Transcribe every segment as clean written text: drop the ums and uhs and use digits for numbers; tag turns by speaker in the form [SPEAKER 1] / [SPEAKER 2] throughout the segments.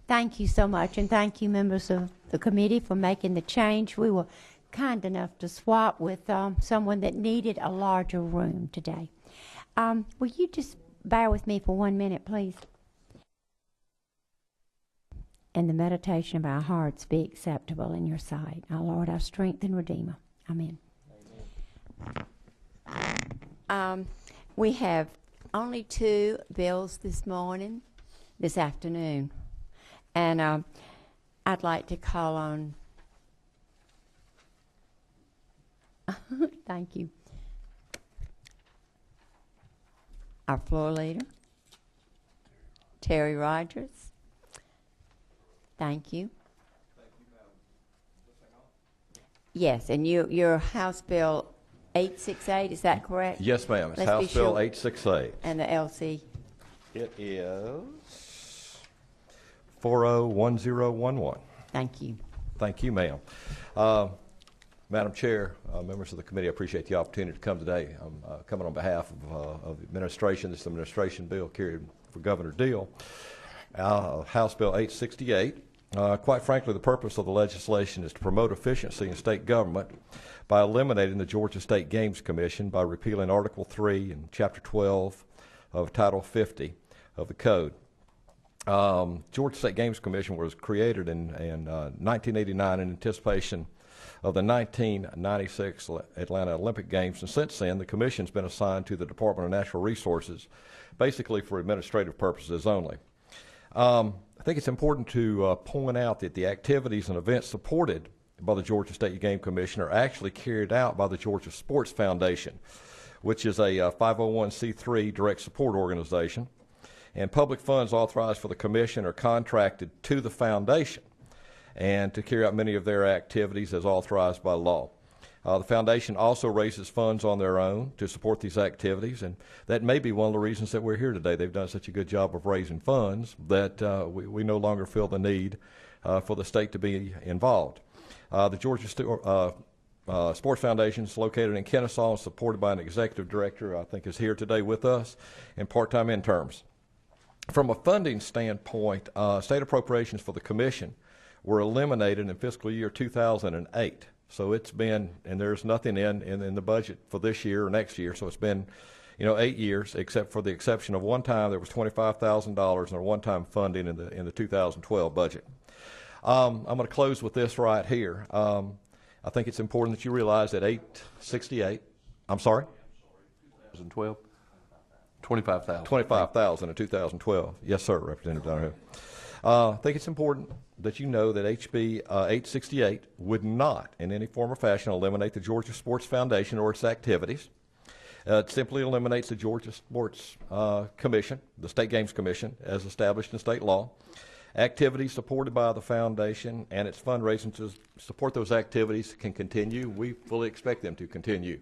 [SPEAKER 1] Thank you so much, and thank you, members of the committee, for making the change. We were kind enough to swap with someone that needed a larger room today. Will you just bear with me for 1 minute, please? And the meditation of our hearts be acceptable in your sight, our Lord, our strength and Redeemer. Amen. We have only 2 bills this afternoon, and I'd like to call on thank you, our floor leader, Terry Rogers. Thank you.
[SPEAKER 2] Thank you, Madam. This thing on?
[SPEAKER 1] Yes, and your House Bill 868, is that correct?
[SPEAKER 2] Yes, ma'am. It's
[SPEAKER 1] Let's
[SPEAKER 2] House
[SPEAKER 1] be
[SPEAKER 2] Bill
[SPEAKER 1] sure.
[SPEAKER 2] 868.
[SPEAKER 1] And the LC?
[SPEAKER 2] It is 401011.
[SPEAKER 1] Thank you.
[SPEAKER 2] Thank you, ma'am. Madam Chair, members of the committee, I appreciate the opportunity to come today. I'm coming on behalf of the administration. This administration bill carried for Governor Deal. House Bill 868. Quite frankly, the purpose of the legislation is to promote efficiency in state government by eliminating the Georgia State Games Commission by repealing Article 3 and Chapter 12 of Title 50 of the Code. Georgia State Games Commission was created in 1989 in anticipation of the 1996 Atlanta Olympic Games, and since then the commission's been assigned to the Department of Natural Resources, basically for administrative purposes only. I think it's important to point out that the activities and events supported by the Georgia State Game Commission are actually carried out by the Georgia Sports Foundation, which is a 501c3 direct support organization, and public funds authorized for the commission are contracted to the foundation and to carry out many of their activities as authorized by law. The foundation also raises funds on their own to support these activities, and that may be one of the reasons that we're here today. They've done such a good job of raising funds that we no longer feel the need for the state to be involved. The Georgia Sports Foundation is located in Kennesaw and supported by an executive director, I think is here today with us, and part-time interns. From a funding standpoint, state appropriations for the commission were eliminated in fiscal year 2008. So it's been, and there's nothing in the budget for this year or next year, so it's been 8 years, except for the exception of one time there was $25,000 in a one-time funding in the 2012 budget. I'm going to close with this right here. I think it's important that you realize that 868, I'm sorry?
[SPEAKER 3] 2012? 25,000.
[SPEAKER 2] 25,000 in 2012. Yes, sir, Representative Donohue. I think it's important that you know that HB 868 would not in any form or fashion eliminate the Georgia Sports Foundation or its activities. It simply eliminates the Georgia Sports Commission, the State Games Commission, as established in state law. Activities supported by the foundation and its fundraising to support those activities can continue. We fully expect them to continue.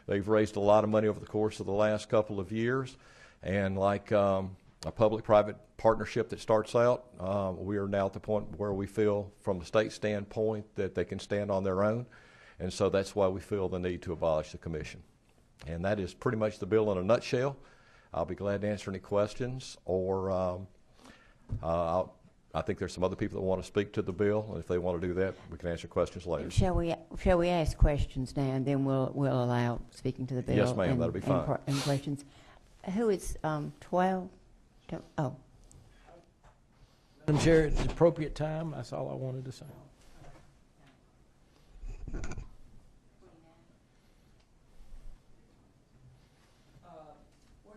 [SPEAKER 2] They've raised a lot of money over the course of the last couple of years, and like a public-private partnership that starts out, we are now at the point where we feel from the state standpoint that they can stand on their own, and so that's why we feel the need to abolish the commission. And that is pretty much the bill in a nutshell. I'll be glad to answer any questions, or I think there's some other people that want to speak to the bill, and if they want to do that, we can answer questions later.
[SPEAKER 1] Shall we ask questions now, and then we'll allow speaking to the bill?
[SPEAKER 2] Yes, ma'am. That'll be fine.
[SPEAKER 1] And questions. Who is 12? Oh.
[SPEAKER 4] Madam Chair, it's the appropriate time. That's all I wanted to say.
[SPEAKER 5] Where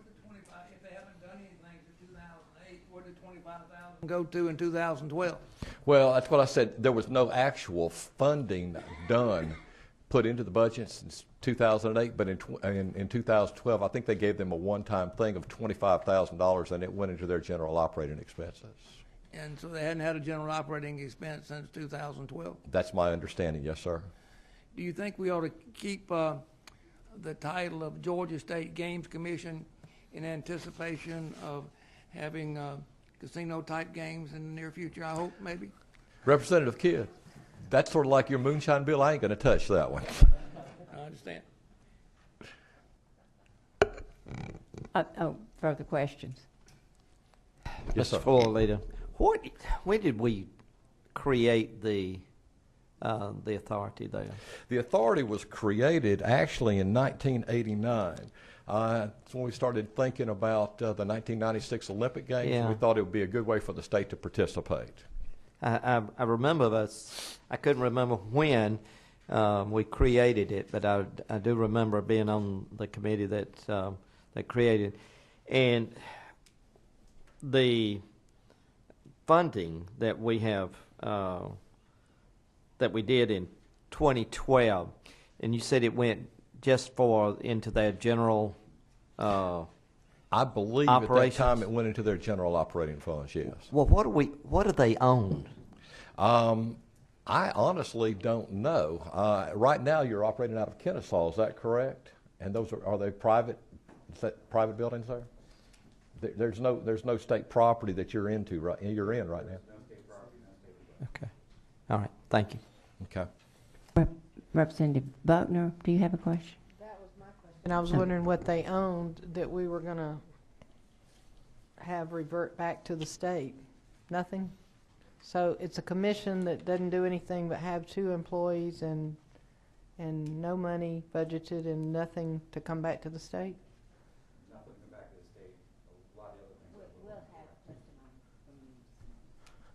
[SPEAKER 5] did 25, if they haven't done anything for 2008, where did 25,000 go to in 2012?
[SPEAKER 2] Well, that's what I said. There was no actual funding done, put into the budget since 2008, but in 2012, I think they gave them a one-time thing of $25,000, and it went into their general operating expenses.
[SPEAKER 5] And so they hadn't had a general operating expense since 2012?
[SPEAKER 2] That's my understanding, yes, sir.
[SPEAKER 5] Do you think we ought to keep the title of Georgia State Games Commission in anticipation of having casino-type games in the near future, I hope, maybe?
[SPEAKER 2] Representative Kidd, that's sort of like your moonshine bill. I ain't going to touch that one.
[SPEAKER 5] I understand.
[SPEAKER 1] Further questions?
[SPEAKER 2] Yes, sir.
[SPEAKER 4] Mr. Floor Leader,
[SPEAKER 6] When did we create the authority there?
[SPEAKER 2] The authority was created actually in 1989. That's when we started thinking about the 1996 Olympic Games.
[SPEAKER 6] Yeah.
[SPEAKER 2] We thought it would be a good way for the state to participate.
[SPEAKER 6] I remember I couldn't remember when we created it, but I do remember being on the committee that created, and the funding that we have that we did in 2012, and you said it went just into their general.
[SPEAKER 2] I believe
[SPEAKER 6] operations?
[SPEAKER 2] at that time it went into their general operating funds, yes.
[SPEAKER 6] Well, what do they own?
[SPEAKER 2] I honestly don't know. Right now you're operating out of Kennesaw, is that correct? And those are they private buildings there? There's no state property that you're in right now.
[SPEAKER 6] Okay. All right. Thank you.
[SPEAKER 2] Okay.
[SPEAKER 1] Representative Buckner, do you have a question?
[SPEAKER 7] And I was wondering what they owned that we were going to have revert back to the state. Nothing? So it's a commission that doesn't do anything but have 2 employees and no money budgeted and nothing to come back to the state?
[SPEAKER 2] Nothing to come back to the state. A lot of other things.
[SPEAKER 1] We'll have testimony.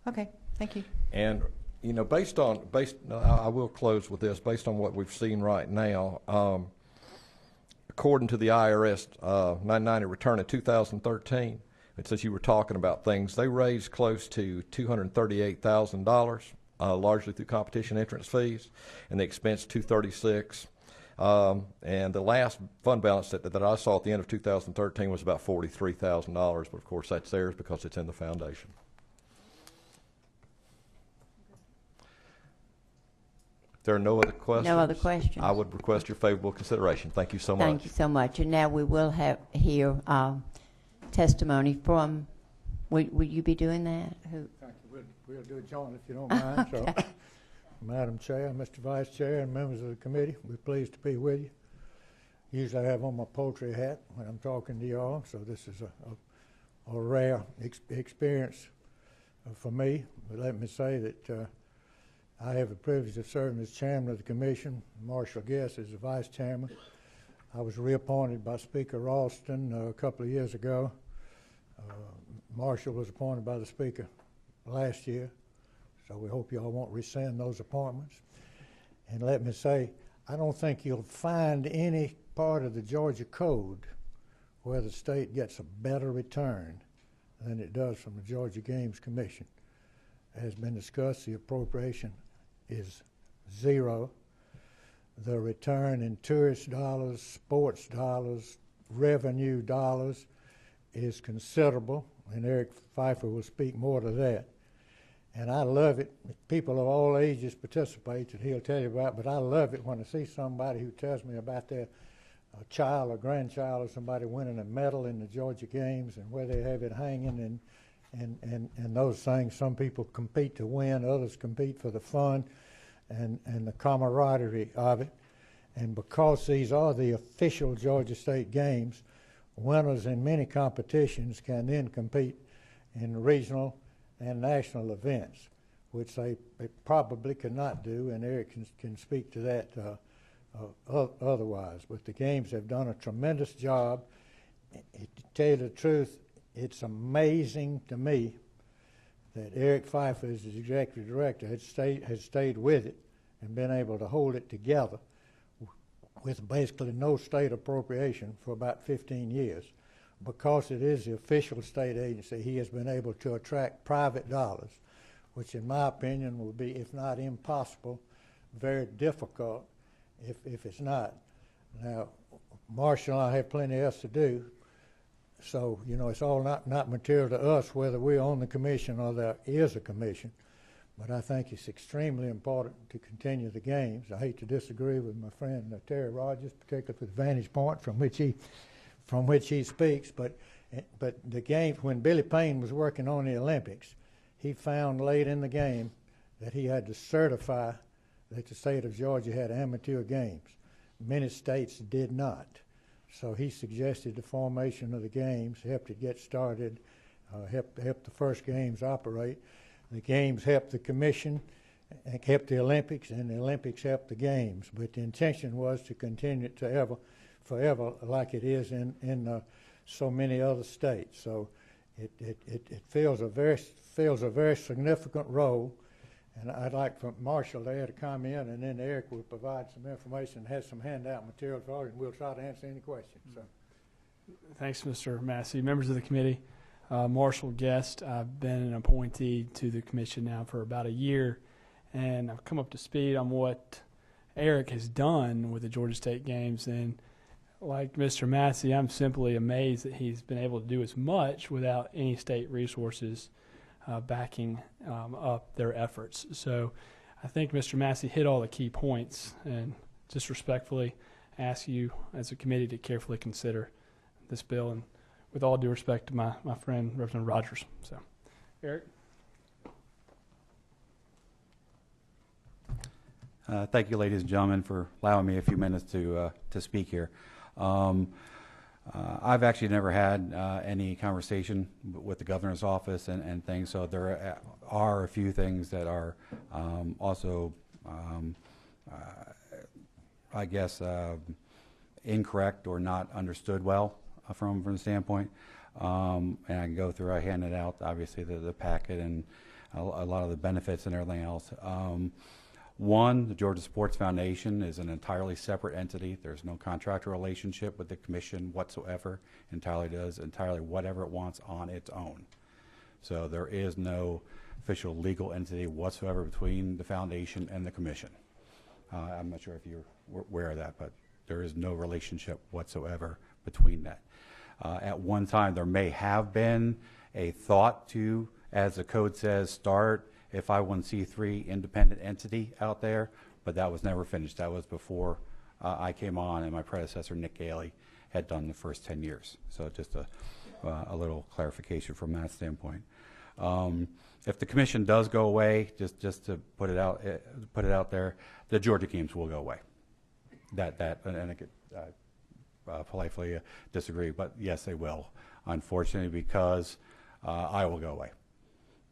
[SPEAKER 7] Okay, thank you.
[SPEAKER 2] And you know, I will close with this. Based on what we've seen right now, according to the IRS 990 return of 2013, and since you were talking about things, they raised close to $238,000, largely through competition entrance fees, and they expensed $236,000. And the last fund balance that I saw at the end of 2013 was about $43,000, but of course that's theirs because it's in the foundation. There are no other questions?
[SPEAKER 1] No other questions.
[SPEAKER 2] I would request your favorable consideration. Thank you so much.
[SPEAKER 1] Thank you so much. And now we will hear testimony from, will you be doing that? Who?
[SPEAKER 8] Thank you. We'll do it jointly if you don't mind. So, Madam Chair, Mr. Vice Chair, and members of the committee, we're pleased to be with you. Usually I have on my poultry hat when I'm talking to y'all, so this is a rare experience for me. But let me say that I have the privilege of serving as chairman of the commission. Marshall Guest is the vice chairman. I was reappointed by Speaker Ralston a couple of years ago. Marshall was appointed by the Speaker last year, so we hope y'all won't rescind those appointments. And let me say, I don't think you'll find any part of the Georgia Code where the state gets a better return than it does from the Georgia Games Commission. As has been discussed, the appropriation is zero. The return in tourist dollars, sports dollars, revenue dollars is considerable, and Eric Pfeiffer will speak more to that. And I love it. People of all ages participate, and he'll tell you about, but I love it when I see somebody who tells me about their child or grandchild or somebody winning a medal in the Georgia Games and where they have it hanging and those things. Some people compete to win, others compete for the fun and the camaraderie of it. And because these are the official Georgia State Games, winners in many competitions can then compete in regional and national events, which they probably could not do, and Eric can speak to that otherwise. But the Games have done a tremendous job. To tell you the truth, it's amazing to me that Eric Pfeiffer, as the executive director, has stayed with it and been able to hold it together with basically no state appropriation for about 15 years. Because it is the official state agency, he has been able to attract private dollars, which in my opinion will be, if not impossible, very difficult if it's not. Now, Marshall and I have plenty else to do, so, you know, it's all not material to us whether we're on the commission or there is a commission. But I think it's extremely important to continue the games. I hate to disagree with my friend Terry Rogers, particularly for the vantage point from which he speaks. But the game, when Billy Payne was working on the Olympics, he found late in the game that he had to certify that the state of Georgia had amateur games. Many states did not. So he suggested the formation of the games, helped it get started, help the first games operate. The games help the commission, help the Olympics, and the Olympics help the games. But the intention was to continue it to forever like it is in so many other states. So it fills a very significant role. And I'd like for Marshall there to come in, and then Eric will provide some information, has some handout material for you, and we'll try to answer any questions. So.
[SPEAKER 9] Thanks, Mr. Massey. Members of the committee, Marshall Guest, I've been an appointee to the commission now for about a year, and I've come up to speed on what Eric has done with the Georgia State games. And like Mr. Massey, I'm simply amazed that he's been able to do as much without any state resources backing up their efforts. So I think Mr. Massey hit all the key points, and just respectfully ask you as a committee to carefully consider this bill, and with all due respect to my friend Representative Rogers. So, Eric.
[SPEAKER 10] Thank you, ladies and gentlemen, for allowing me a few minutes to speak here. I've actually never had any conversation with the governor's office and things, so there are a few things that are also, I guess, incorrect or not understood well from the standpoint. And I can go through, I handed out, obviously, the packet and a lot of the benefits and everything else. One, the Georgia Sports Foundation is an entirely separate entity. There's no contractual relationship with the commission whatsoever. Entirely does entirely whatever it wants on its own. So there is no official legal entity whatsoever between the foundation and the commission. I'm not sure if you're aware of that, but there is no relationship whatsoever between that. At one time, there may have been a thought to, as the code says, start a 501c3 independent entity out there, but that was never finished. That was before I came on, and my predecessor, Nick Gailey, had done the first 10 years. So just a little clarification from that standpoint. If the commission does go away, just to put it out there, the Georgia games will go away. And I could politely disagree, but yes, they will. Unfortunately, because I will go away.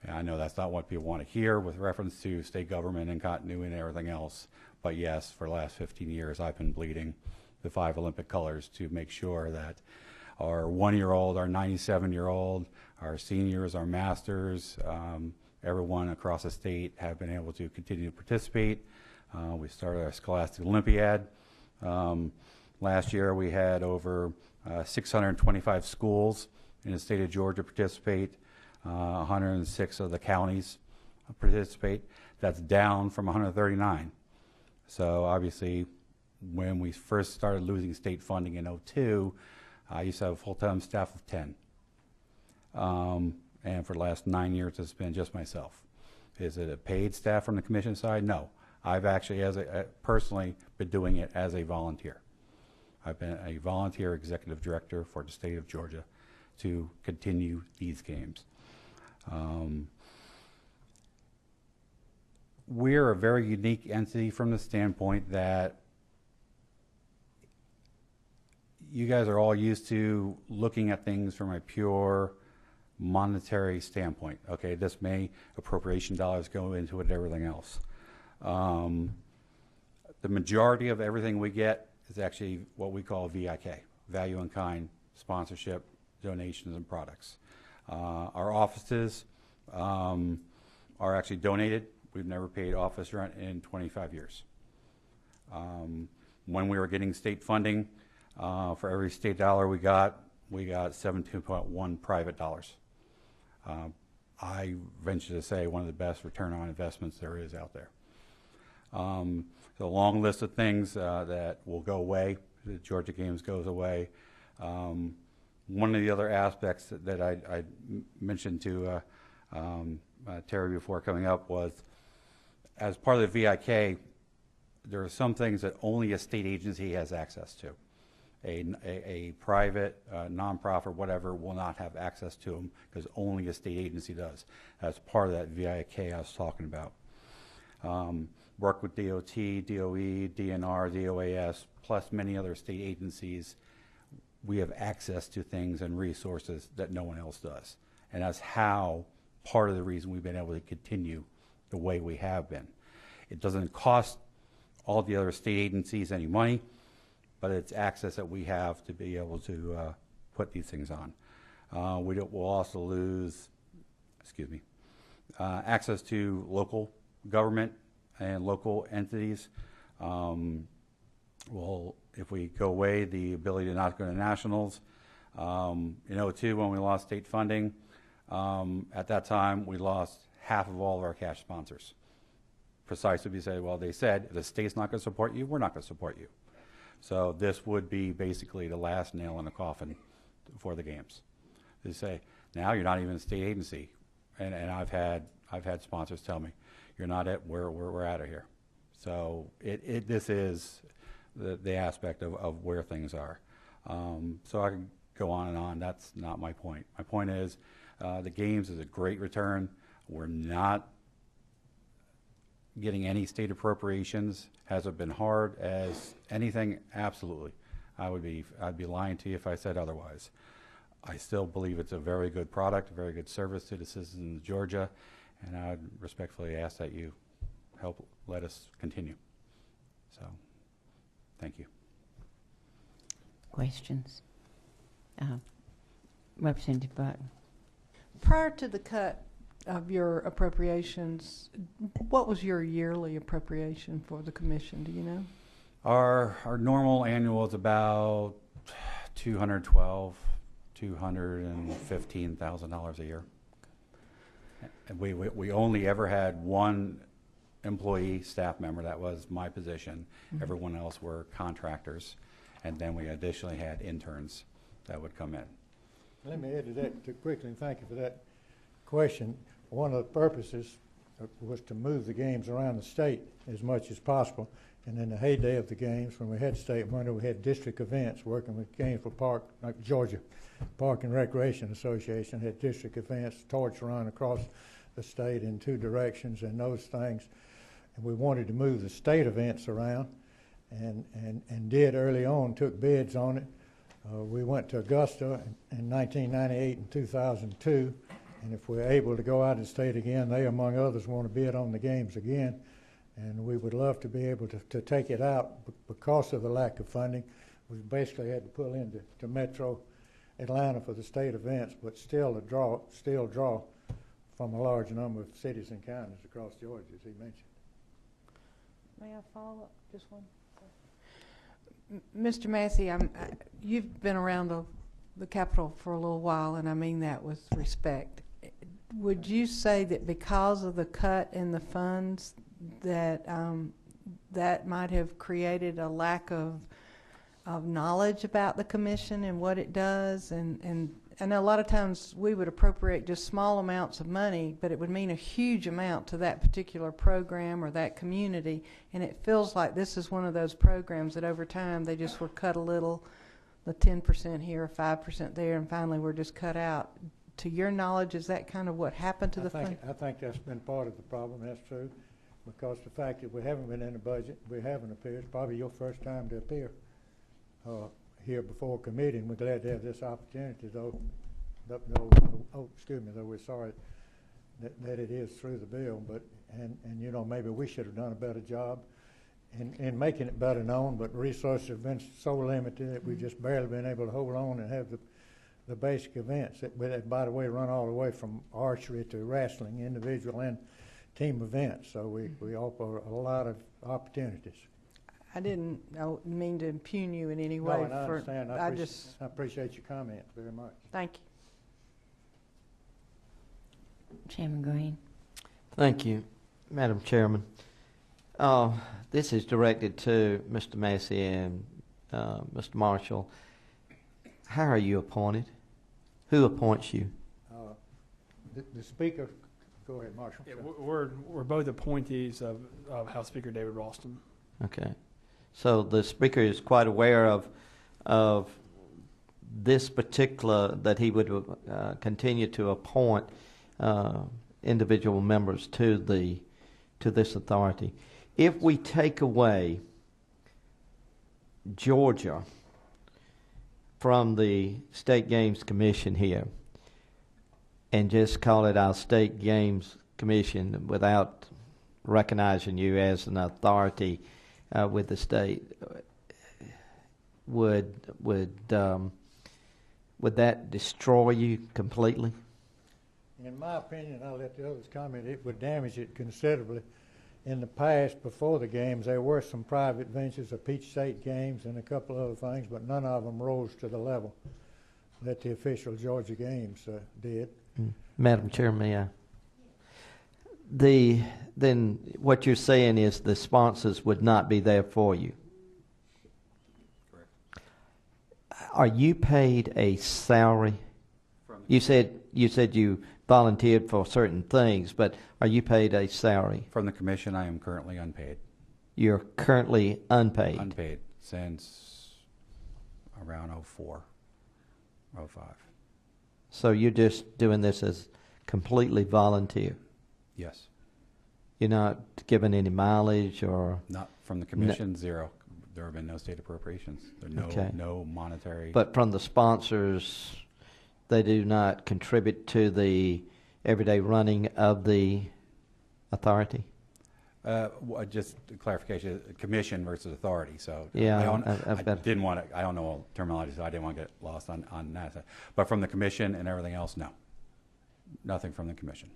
[SPEAKER 10] And I know that's not what people want to hear with reference to state government and continuity and everything else. But yes, for the last 15 years, I've been bleeding the 5 Olympic colors to make sure that our 1-year-old, our 97-year-old, our seniors, our masters, everyone across the state have been able to continue to participate. We started our Scholastic Olympiad. Last year, we had over 625 schools in the state of Georgia participate. 106 of the counties participate. That's down from 139. So obviously, when we first started losing state funding in 2002, I used to have a full-time staff of 10. And for the last 9 years, it's been just myself. Is it a paid staff from the commission side? No. I've actually, personally, been doing it as a volunteer. I've been a volunteer executive director for the state of Georgia to continue these games. We're a very unique entity from the standpoint that you guys are all used to looking at things from a pure monetary standpoint. Okay, this may appropriation dollars go into it and everything else. The majority of everything we get is actually what we call VIK, value in kind, sponsorship, donations, and products. Our offices are actually donated. We've never paid office rent in 25 years. When we were getting state funding, for every state dollar we got 17.1 private dollars. I venture to say one of the best return on investments there is out there. So a long list of things that will go away. The Georgia Games goes away. One of the other aspects that I mentioned to Terry before coming up was, as part of the VIK, there are some things that only a state agency has access to. A private, nonprofit, whatever, will not have access to them because only a state agency does. That's part of that VIK I was talking about. Work with DOT, DOE, DNR, DOAS, plus many other state agencies. We have access to things and resources that no one else does. And that's how part of the reason we've been able to continue the way we have been. It doesn't cost all the other state agencies any money, but it's access that we have to be able to put these things on. We'll also lose, access to local government and local entities. Well, if we go away, the ability to not go to nationals. In 2002, when we lost state funding, at that time, we lost half of all of our cash sponsors. Precisely because they said, if the state's not going to support you, we're not going to support you. So this would be basically the last nail in the coffin for the games. They say, now you're not even a state agency. And I've had sponsors tell me, you're not it, we're out of here. So this is the aspect of where things are. So I can go on and on. That's not my point. My point is the games is a great return. We're not getting any state appropriations. Has it been hard as anything? Absolutely. I'd be lying to you if I said otherwise. I still believe it's a very good product, a very good service to the citizens of Georgia, and I would respectfully ask that you help let us continue. So, thank you.
[SPEAKER 1] Questions? Representative Button.
[SPEAKER 7] Prior to the cut of your appropriations, what was your yearly appropriation for the commission? Do you know?
[SPEAKER 10] Our normal annual is about $215,000 a year. And we only ever had one employee staff member. That was my position. Mm-hmm. Everyone else were contractors. And then we additionally had interns that would come in.
[SPEAKER 8] Let me add to that quickly, and thank you for that question. One of the purposes was to move the games around the state as much as possible. And in the heyday of the games, when we had state money, we had district events working with games for Georgia Park and Recreation Association had district events, torch run across the state in two directions and those things. And we wanted to move the state events around and did early on, took bids on it. We went to Augusta in 1998 and 2002. And if we're able to go out of state again, they, among others, want to bid on the games again. And we would love to be able to take it out because of the lack of funding. We basically had to pull into Metro Atlanta for the state events, but still draw from a large number of cities and counties across Georgia, as he mentioned.
[SPEAKER 7] May I follow up just one? Mr. Massey, you've been around the Capitol for a little while, and I mean that with respect. Would you say that because of the cut in the funds that that might have created a lack of knowledge about the commission and what it does? And I know a lot of times we would appropriate just small amounts of money, but it would mean a huge amount to that particular program or that community. And it feels like this is one of those programs that over time they just were cut a little, the 10% here, 5% there, and finally we're just cut out. To your knowledge, is that kind of what happened to the fund?
[SPEAKER 8] I think that's been part of the problem. That's true, because the fact that we haven't been in the budget, we haven't appeared. It's probably your first time to appear here before a committee, and we're glad to have this opportunity. Though we're sorry that it is through the bill, but and maybe we should have done a better job in making it better known. But resources have been so limited that we've just barely been able to hold on and have the basic events that, by the way, run all the way from archery to wrestling, individual and team events. So we offer a lot of opportunities.
[SPEAKER 7] I didn't mean to impugn you in any way.
[SPEAKER 8] No, and I understand. I appreciate your comments very much.
[SPEAKER 7] Thank you.
[SPEAKER 1] Chairman Green.
[SPEAKER 6] Thank you, Madam Chairman. This is directed to Mr. Massey and Mr. Marshall. How are you appointed? Who appoints you?
[SPEAKER 8] The Speaker. Go ahead, Marshall.
[SPEAKER 9] Yeah, we're both appointees of House Speaker David Ralston.
[SPEAKER 6] Okay. So the Speaker is quite aware of this particular, that he would continue to appoint individual members to this authority. If we take away Georgia from the State Games Commission here, and just call it our State Games Commission without recognizing you as an authority with the state, would that destroy you completely?
[SPEAKER 8] In my opinion, I'll let the others comment, it would damage it considerably. In the past, before the games, there were some private ventures of Peach State Games and a couple other things, but none of them rose to the level that the official Georgia Games did.
[SPEAKER 6] Madam Chair, may I? Then what you're saying is the sponsors would not be there for you.
[SPEAKER 10] Correct.
[SPEAKER 6] Are you paid a salary? You said you volunteered for certain things, but are you paid a salary?
[SPEAKER 10] From the commission, I am currently unpaid.
[SPEAKER 6] You're currently unpaid.
[SPEAKER 10] Unpaid since around 04, 05.
[SPEAKER 6] So you're just doing this as completely volunteer.
[SPEAKER 10] Yes.
[SPEAKER 6] You're not given any mileage or.
[SPEAKER 10] Not from the commission, zero. There have been no state appropriations. There are
[SPEAKER 6] Okay.
[SPEAKER 10] no monetary.
[SPEAKER 6] But from the sponsors, they do not contribute to the everyday running of the authority?
[SPEAKER 10] Just clarification, commission versus authority. So
[SPEAKER 6] Yeah,
[SPEAKER 10] I didn't want to, I don't know all terminology, so I didn't want to get lost on that. But from the commission and everything else, no. Nothing from the commission.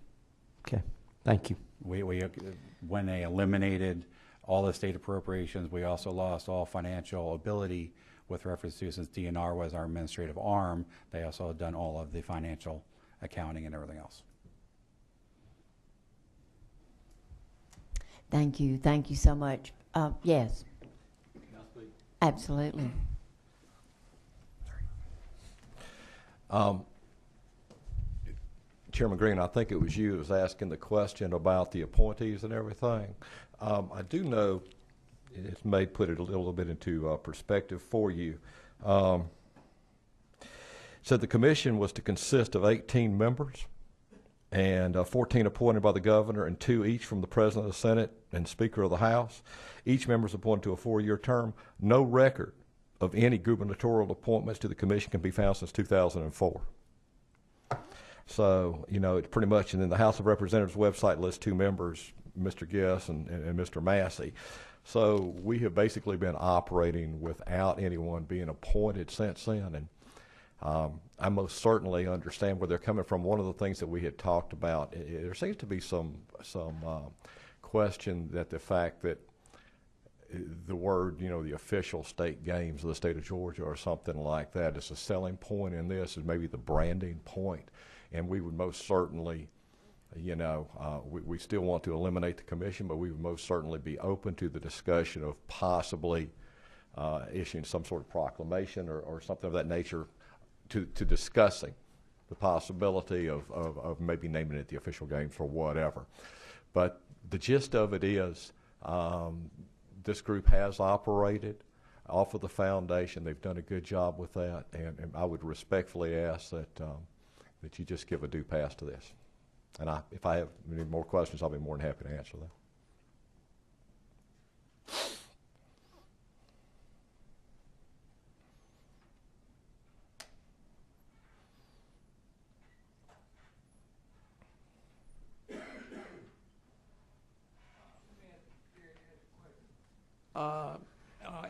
[SPEAKER 6] Okay, thank you.
[SPEAKER 10] We when they eliminated all the state appropriations, we also lost all financial ability with reference to, since DNR was our administrative arm, they also had done all of the financial accounting and everything else.
[SPEAKER 1] Thank you so much. Yes. Absolutely.
[SPEAKER 2] Chairman Green, I think it was you that was asking the question about the appointees and everything. I do know it may put it a little bit into perspective for you. So the commission was to consist of 18 members, and 14 appointed by the governor and 2 each from the president of the Senate and Speaker of the House. Each member is appointed to a 4-year term. No record of any gubernatorial appointments to the commission can be found since 2004. So, you know, it's pretty much, and then the House of Representatives website lists 2 members, Mr. Guess and Mr. Massey. So we have basically been operating without anyone being appointed since then. And I most certainly understand where they're coming from. One of the things that we had talked about, there seems to be some question that the fact that the word, you know, the official state games of the state of Georgia or something like that is a selling point in this, is maybe the branding point. And we would most certainly, you know, we still want to eliminate the commission, but we would most certainly be open to the discussion of possibly issuing some sort of proclamation or something of that nature to discussing the possibility of maybe naming it the official games or whatever. But the gist of it is this group has operated off of the foundation. They've done a good job with that, and I would respectfully ask that you just give a due pass to this. And if I have any more questions, I'll be more than happy to answer them.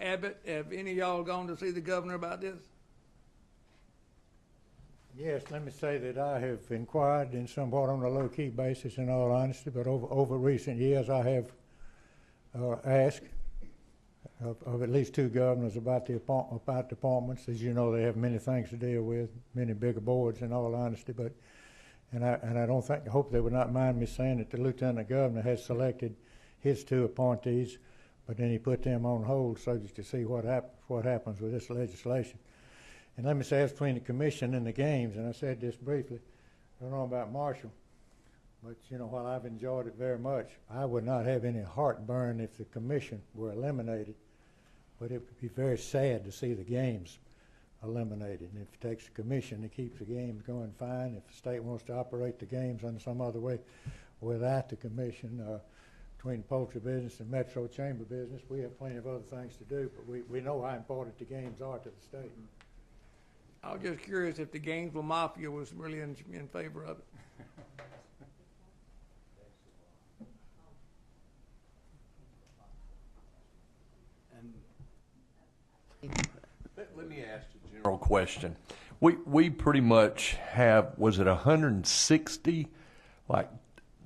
[SPEAKER 5] Abbott, have any of y'all gone to see the governor about this?
[SPEAKER 8] Yes, let me say that I have inquired in somewhat on a low-key basis, in all honesty, but over recent years I have asked of at least 2 governors about departments. As you know, they have many things to deal with, many bigger boards, in all honesty. But I hope they would not mind me saying that the lieutenant governor has selected his 2 appointees, but then he put them on hold subject to see what happens with this legislation. And let me say, as between the commission and the games, and I said this briefly, I don't know about Marshall, but you know, while I've enjoyed it very much, I would not have any heartburn if the commission were eliminated, but it would be very sad to see the games eliminated. And if it takes a commission that keeps the games going, fine. If the state wants to operate the games in some other way without the commission, between poultry business and Metro Chamber business, we have plenty of other things to do, but we know how important the games are to the state.
[SPEAKER 5] I was just curious if the Gainesville Mafia was really in favor of it.
[SPEAKER 3] Let me ask you a general question. We pretty much have, was it 160 like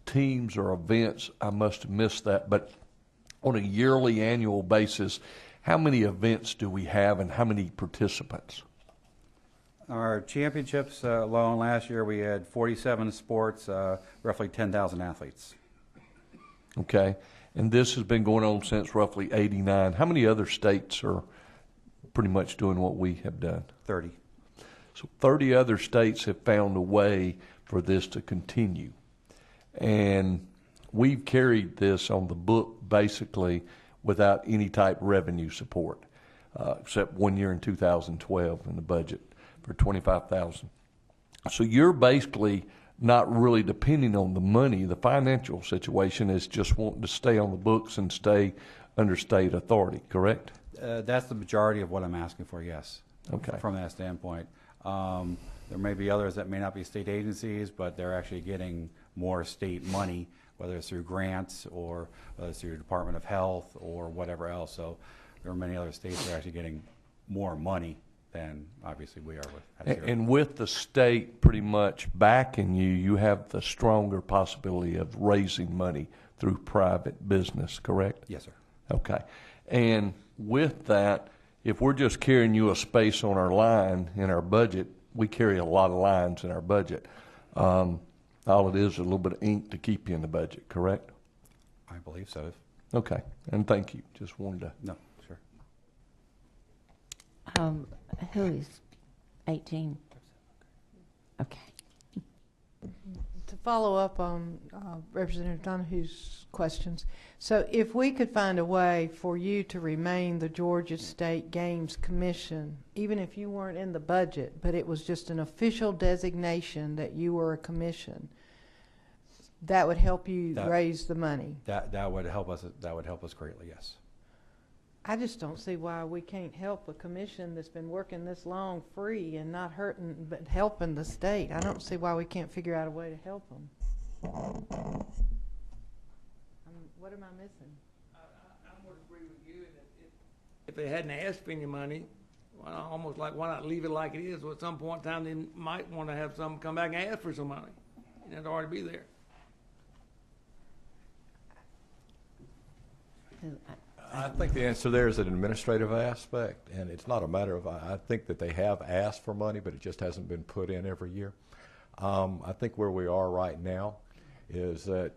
[SPEAKER 3] teams or events? I must have missed that, but on a yearly annual basis, how many events do we have and how many participants?
[SPEAKER 10] Our championships alone last year, we had 47 sports, roughly 10,000 athletes.
[SPEAKER 3] Okay, and this has been going on since roughly '89. How many other states are pretty much doing what we have done?
[SPEAKER 10] 30.
[SPEAKER 3] So 30 other states have found a way for this to continue. And we've carried this on the book basically without any type of revenue support, except 1 year in 2012 in the budget for $25,000. So you're basically not really depending on the money. The financial situation is just wanting to stay on the books and stay under state authority, correct?
[SPEAKER 10] That's the majority of what I'm asking for, yes.
[SPEAKER 3] Okay.
[SPEAKER 10] From that standpoint. There may be others that may not be state agencies, but they're actually getting more state money, whether it's through grants or whether it's through Department of Health or whatever else. So there are many other states that are actually getting more money than obviously we are with.
[SPEAKER 3] And with the state pretty much backing you, you have the stronger possibility of raising money through private business, correct?
[SPEAKER 10] Yes, sir.
[SPEAKER 3] Okay. And with that, if we're just carrying you a space on our line in our budget, we carry a lot of lines in our budget. All it is a little bit of ink to keep you in the budget, correct?
[SPEAKER 10] I believe so.
[SPEAKER 3] Okay. And thank you. Just wanted to.
[SPEAKER 10] No, sure.
[SPEAKER 1] Who is 18? Okay.
[SPEAKER 7] To follow up on Representative Donahue's questions, so if we could find a way for you to remain the Georgia State Games Commission, even if you weren't in the budget, but it was just an official designation that you were a commission, that would help you raise the money.
[SPEAKER 10] That would help us. That would help us greatly. Yes.
[SPEAKER 7] I just don't see why we can't help a commission that's been working this long free and not hurting, but helping the state. I don't see why we can't figure out a way to help them. What am I missing?
[SPEAKER 5] I would agree with you. If they hadn't asked for any money, almost like why not leave it like it is? Well, at some point in time, they might want to have some come back and ask for some money, and it'd already be there.
[SPEAKER 2] I think the answer there is an administrative aspect, and it's not a matter of, I think that they have asked for money, but it just hasn't been put in every year. I think where we are right now is that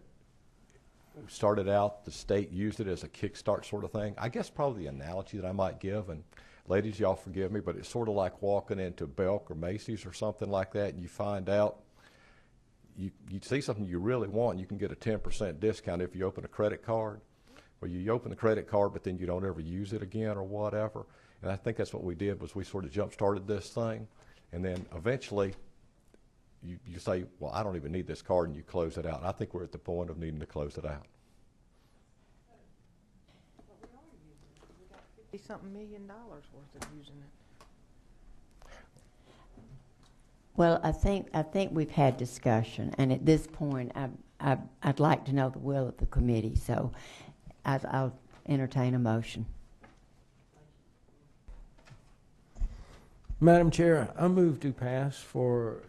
[SPEAKER 2] we started out, the state used it as a kickstart sort of thing. I guess probably the analogy that I might give, and ladies, y'all forgive me, but it's sort of like walking into Belk or Macy's or something like that, and you find out you see something you really want, and you can get a 10% discount if you open a credit card. Well, you open the credit card, but then you don't ever use it again or whatever. And I think that's what we did, was we sort of jump-started this thing. And then eventually you say, well, I don't even need this card, and you close it out. And I think we're at the point of needing to close it out.
[SPEAKER 7] We got $50-something million worth of using it.
[SPEAKER 1] Well, I think we've had discussion, and at this point, I'd like to know the will of the committee. So I'll entertain a motion.
[SPEAKER 4] Madam Chair, I move to pass for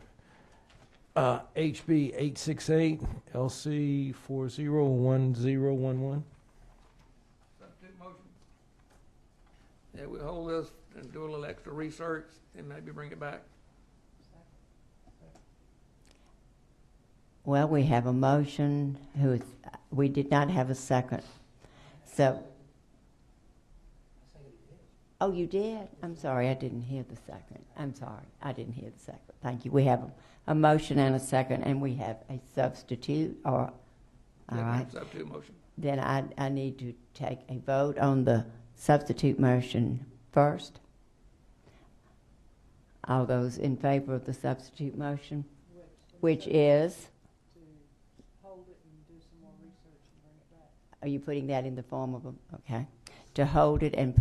[SPEAKER 4] HB 868 LC 401011.
[SPEAKER 5] Substitute motion. Yeah, we hold this and do a little extra research and maybe bring it back.
[SPEAKER 1] Well, we have a motion. We did not have a second. So, oh, you did? I'm sorry, I didn't hear the second. I'm sorry, I didn't hear the second. Thank you. We have a motion and a second, and we have a substitute. All right.
[SPEAKER 5] Substitute motion.
[SPEAKER 1] Then I need to take a vote on the substitute motion first. All those in favor of the substitute motion, which is? Are you putting that in the form of okay? To hold it and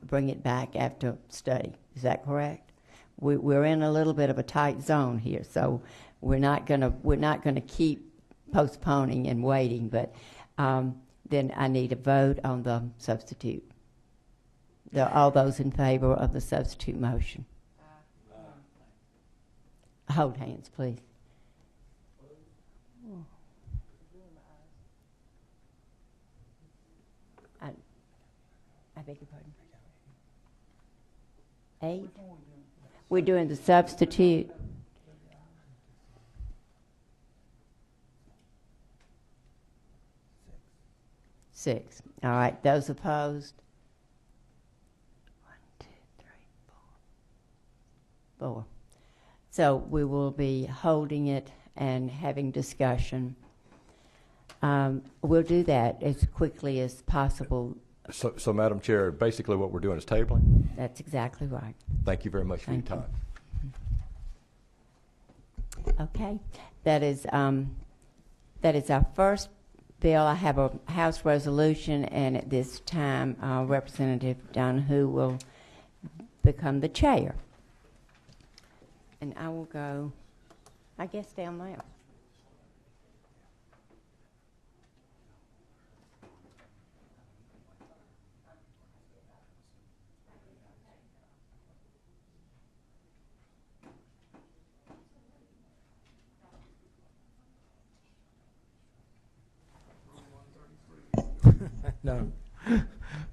[SPEAKER 1] bring it back after study. Is that correct? we're in a little bit of a tight zone here, so we're not gonna keep postponing and waiting. But then I need a vote on the substitute. All those in favor of the substitute motion? Hold hands, please. I beg your pardon? 8? We're doing the substitute. Six. All right. Those opposed? 1, 2, 3, 4. 4. So we will be holding it and having discussion. We'll do that as quickly as possible.
[SPEAKER 2] So, Madam Chair, basically what we're doing is tabling.
[SPEAKER 1] That's exactly right.
[SPEAKER 2] Thank you very much for your
[SPEAKER 1] Thank
[SPEAKER 2] time.
[SPEAKER 1] Okay. That is our first bill. I have a House resolution, and at this time, Representative Donahue will become the chair. And I will go, I guess, down there.
[SPEAKER 4] No.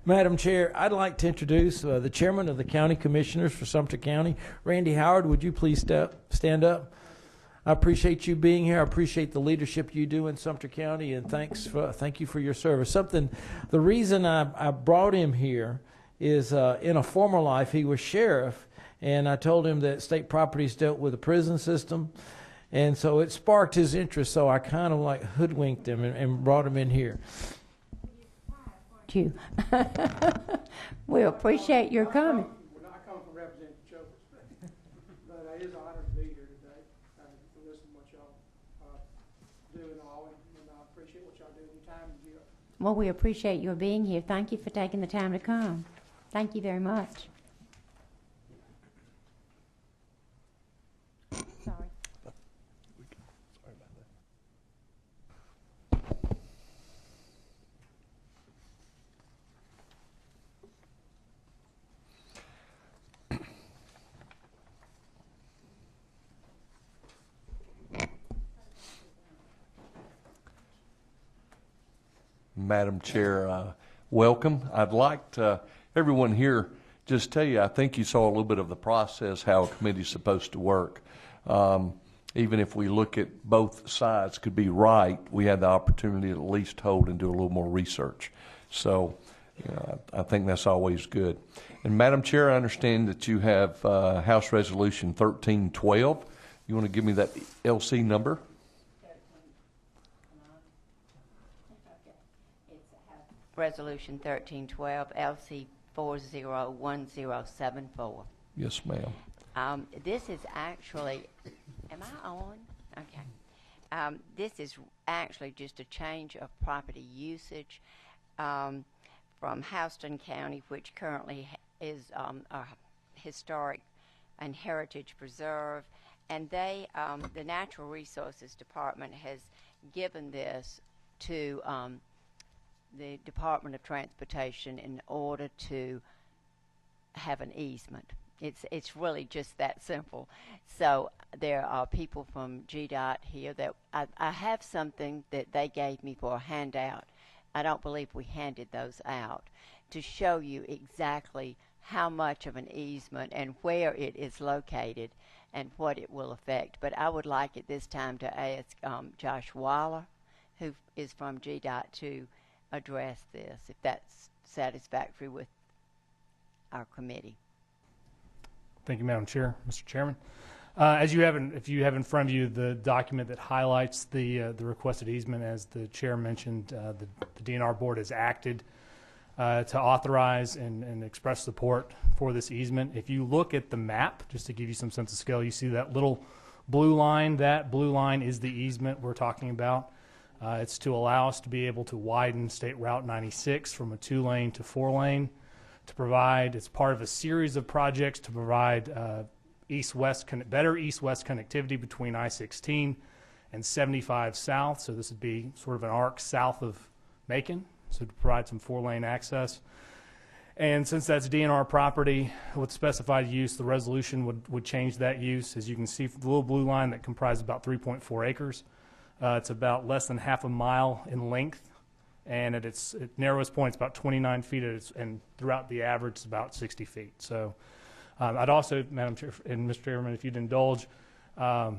[SPEAKER 4] Madam Chair, I'd like to introduce the Chairman of the County Commissioners for Sumter County, Randy Howard. Would you please stand up? I appreciate you being here. I appreciate the leadership you do in Sumter County, and thank you for your service. The reason I brought him here is in a former life he was sheriff, and I told him that state properties dealt with the prison system, and so it sparked his interest. So I kind of like hoodwinked him and brought him in here.
[SPEAKER 1] You. We appreciate your coming.
[SPEAKER 11] We're not coming from Representative Childers, but it is an honor to be here today and to listen to what y'all do and all, and I appreciate what y'all do anytime you get.
[SPEAKER 1] Well, we appreciate your being here. Thank you for taking the time to come. Thank you very much. Sorry.
[SPEAKER 3] Madam Chair, welcome. I'd like to, everyone here, just tell you, I think you saw a little bit of the process, how a committee's supposed to work. Even if we look at both sides could be right, we had the opportunity to at least hold and do a little more research. So, you know, I think that's always good. And Madam Chair, I understand that you have House Resolution 1312. You want to give me that LC number?
[SPEAKER 1] Resolution 1312, LC 401074.
[SPEAKER 3] Yes, ma'am.
[SPEAKER 1] This is actually, am I on? Okay. This is actually just a change of property usage from Houston County, which currently is a historic and heritage preserve, and they, the Natural Resources Department has given this to the Department of Transportation in order to have an easement. It's really just that simple. So there are people from GDOT here that I have something that they gave me for a handout. I don't believe we handed those out to show you exactly how much of an easement and where it is located and what it will affect. But I would like at this time to ask Josh Waller, who is from GDOT, to address this, if that's satisfactory with our committee.
[SPEAKER 12] Thank you, Madam Chair, Mr. Chairman. If you have in front of you the document that highlights the requested easement, as the Chair mentioned, the DNR Board has acted to authorize and express support for this easement. If you look at the map, just to give you some sense of scale, you see that little blue line. That blue line is the easement we're talking about. It's to allow us to be able to widen State Route 96 from a 2-lane to 4-lane, to provide, it's part of a series of projects to provide better east-west connectivity between I-16 and 75 South. So this would be sort of an arc south of Macon, so to provide some 4-lane access. And since that's DNR property with specified use, the resolution would change that use. As you can see, the little blue line that comprises about 3.4 acres. It's about less than half a mile in length, and at its narrowest point, it's about 29 feet, and throughout the average, it's about 60 feet. So I'd also, Madam Chair and Mr. Chairman, if you'd indulge, I want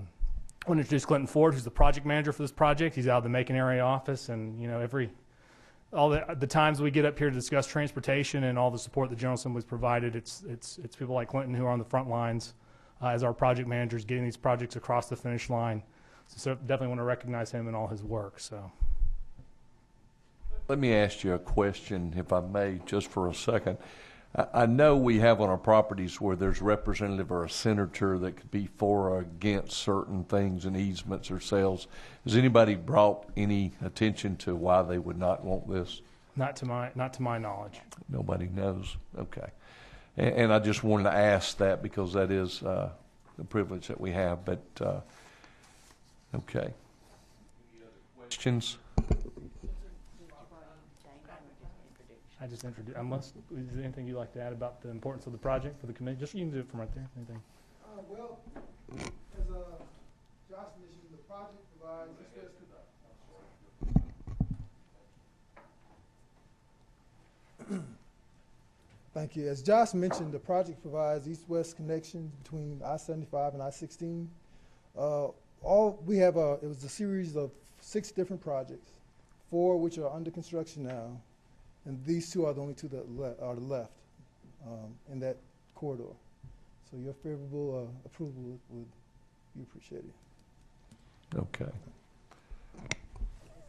[SPEAKER 12] to introduce Clinton Ford, who's the project manager for this project. He's out of the Macon area office, and all the times we get up here to discuss transportation and all the support the General Assembly's provided, it's people like Clinton who are on the front lines as our project managers, getting these projects across the finish line. So definitely want to recognize him and all his work. So,
[SPEAKER 3] let me ask you a question, if I may, just for a second. I know we have on our properties where there's a representative or a senator that could be for or against certain things and easements or sales. Has anybody brought any attention to why they would not want this?
[SPEAKER 12] Not to my knowledge.
[SPEAKER 3] Nobody knows. Okay. And I just wanted to ask that because that is the privilege that we have. But okay. Any other questions?
[SPEAKER 12] I just introduced. Is there anything you'd like to add about the importance of the project for the committee? Just you can do it from right there. Anything?
[SPEAKER 11] Well, as Josh mentioned, the project provides Thank you. As Josh mentioned, the project provides east-west connections between I-75 and I-16. It was a series of 6 different projects, 4 which are under construction now, and these 2 are the only 2 that are left in that corridor. So your favorable approval would be appreciated.
[SPEAKER 3] Okay.
[SPEAKER 7] As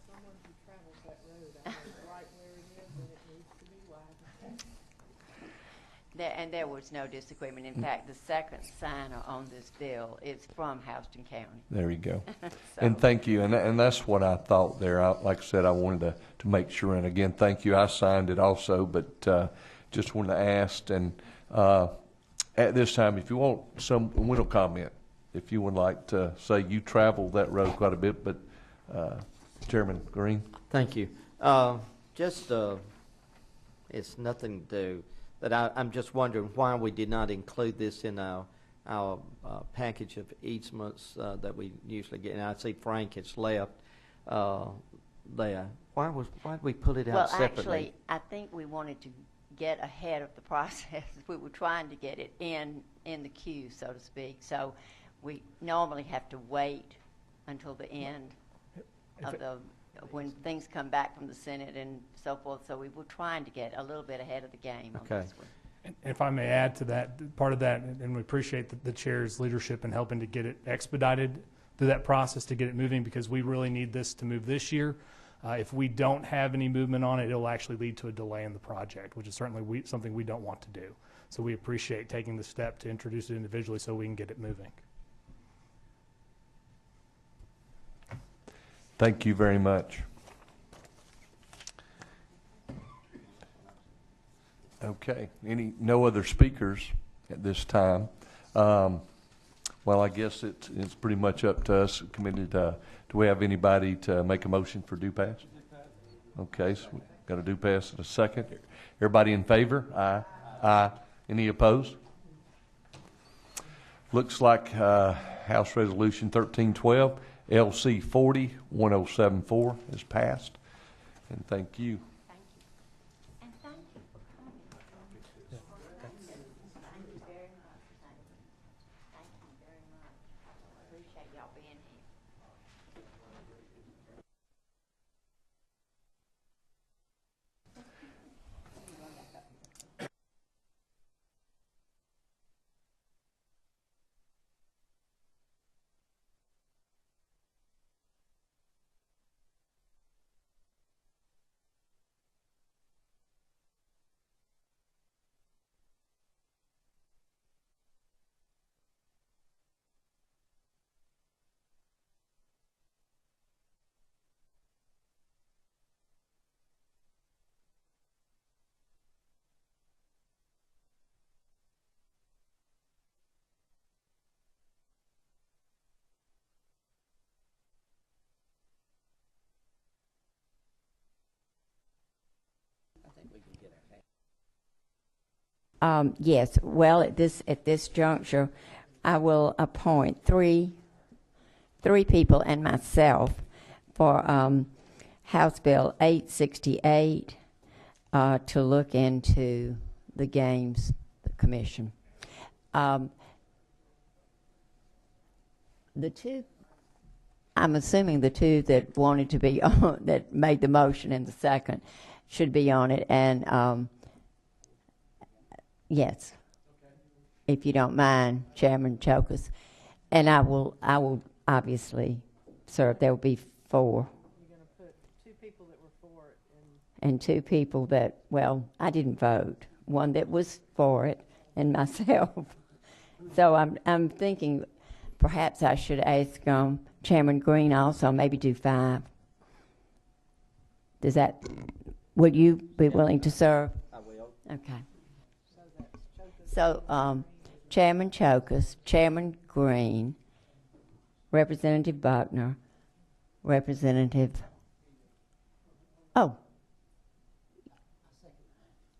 [SPEAKER 7] someone who travels that road, I know right where it is, and it needs to be widened.
[SPEAKER 1] And there was no disagreement. In fact, the second signer on this bill is from Houston County.
[SPEAKER 3] There you go.
[SPEAKER 1] So-
[SPEAKER 3] And thank you. And that's what I thought there. Like I said, I wanted to make sure. And again, thank you. I signed it also, but just wanted to ask. And at this time, if you want we don't comment. If you would like to say you traveled that road quite a bit, but Chairman Green.
[SPEAKER 6] Thank you. It's nothing to, but I'm just wondering why we did not include this in our package of easements that we usually get. And I see Frank has left there. Why did we put it out separately?
[SPEAKER 1] Well, actually, I think we wanted to get ahead of the process. We were trying to get it in the queue, so to speak. So we normally have to wait until the end when things come back from the Senate and so forth. So we were trying to get a little bit ahead of the game on this one.
[SPEAKER 12] And if I may add to that, part of that, and we appreciate the chair's leadership in helping to get it expedited through that process to get it moving, because we really need this to move this year. If we don't have any movement on it, it'll actually lead to a delay in the project, which is certainly something we don't want to do. So we appreciate taking the step to introduce it individually so we can get it moving.
[SPEAKER 3] Thank you very much. Okay. No other speakers at this time? Well, I guess it's pretty much up to us, committee. Do we have anybody to make a motion for due pass? Okay, so we've got a due pass in a second. Everybody in favor? Aye. Aye. Any opposed? Looks like House Resolution 1312, LC 401074 is passed. And thank you.
[SPEAKER 1] And thank you for coming. Thank you very much. Thank you very much. Appreciate y'all being here. Yes, well, at this juncture, I will appoint three people and myself for House Bill 868 to look into the Games Commission. The two, I'm assuming the two that wanted to be on, that made the motion in the second, should be on it, and yes, if you don't mind, Chairman Chokus, and I will obviously serve. There will be 4.
[SPEAKER 7] You're going to put 2 people that were for it
[SPEAKER 1] And 2 people that, well, I didn't vote. One that was for it, and myself. So I'm thinking perhaps I should ask Chairman Green also, maybe do 5. Would you be willing to serve?
[SPEAKER 6] I will.
[SPEAKER 1] Okay. So Chairman Chokus, Chairman Green, Representative Buckner, Representative.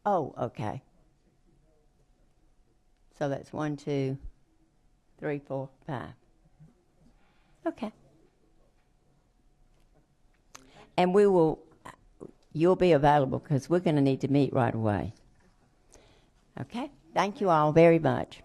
[SPEAKER 1] Oh, okay. So that's 1, 2, 3, 4, 5. Okay. And you'll be available because we're going to need to meet right away. Okay? Thank you all very much.